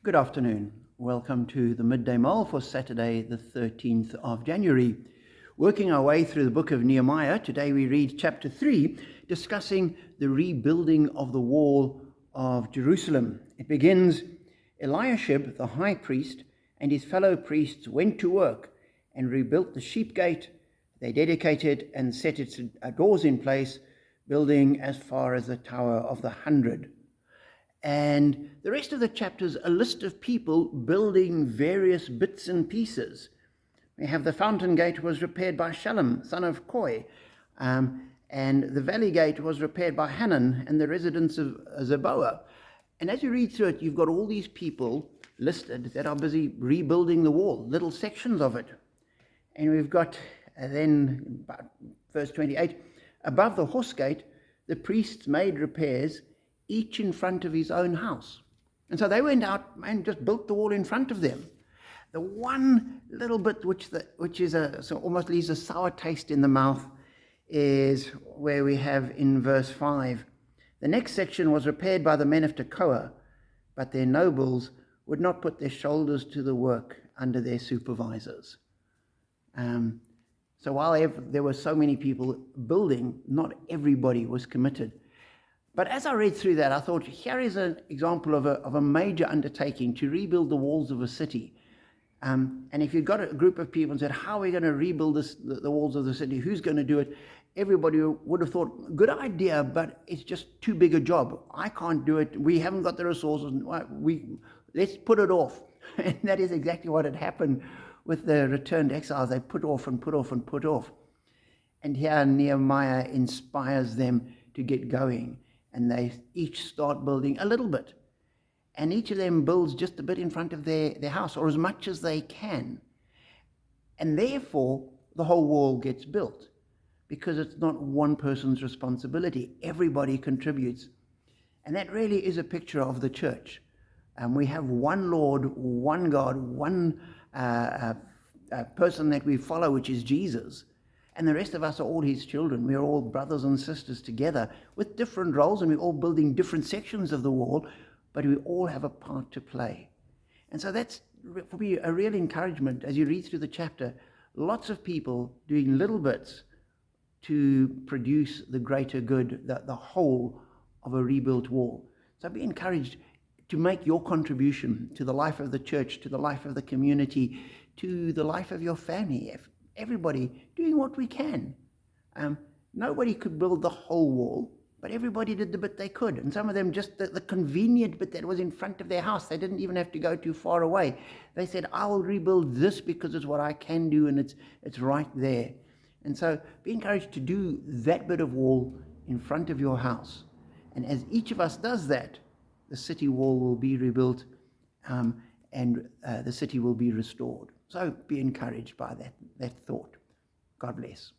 Good afternoon. Welcome to the Midday Mull for Saturday, the 13th of January. Working our way through the book of Nehemiah, today we read chapter 3, discussing the rebuilding of the wall of Jerusalem. It begins, Eliashib, the high priest, and his fellow priests went to work and rebuilt the sheep gate. They dedicated and set its doors in place, building as far as the Tower of the 100. And the rest of the chapter is a list of people building various bits and pieces. We have the fountain gate was repaired by Shallum, son of Koi, and the valley gate was repaired by Hanan and the residents of Zeboah. And as you read through it, you've got all these people listed that are busy rebuilding the wall, little sections of it. And we've got then, verse 28, above the horse gate, the priests made repairs, each in front of his own house. And so they went out and just built the wall in front of them. The one little bit which is so almost leaves a sour taste in the mouth is where we have in verse 5. The next section was repaired by the men of Tekoa, but their nobles would not put their shoulders to the work under their supervisors. So while there were so many people building, not everybody was committed. But as I read through that, I thought, here is an example of a major undertaking to rebuild the walls of a city. And if you've got a group of people and said, how are we going to rebuild the walls of the city? Who's going to do it? Everybody would have thought, good idea, but it's just too big a job. I can't do it. We haven't got the resources. Let's put it off. And that is exactly what had happened with the returned exiles. They put off and put off and put off. And here Nehemiah inspires them to get going. And they each start building a little bit. And each of them builds just a bit in front of their house, or as much as they can. And therefore, the whole wall gets built, because it's not one person's responsibility. Everybody contributes. And that really is a picture of the church. We have one Lord, one God, one person that we follow, which is Jesus. And the rest of us are all his children. We are all brothers and sisters together with different roles, and we're all building different sections of the wall, but we all have a part to play. And so that's, for me, a real encouragement as you read through the chapter. Lots of people doing little bits to produce the greater good, the whole of a rebuilt wall. So be encouraged to make your contribution to the life of the church, to the life of the community, to the life of your family. Everybody doing what we can. Nobody could build the whole wall, but everybody did the bit they could. And some of them just the convenient bit that was in front of their house. They didn't even have to go too far away. They said, I will rebuild this because it's what I can do, and it's right there. And so be encouraged to do that bit of wall in front of your house. And as each of us does that, the city wall will be rebuilt, and the city will be restored. So be encouraged by that thought. God bless.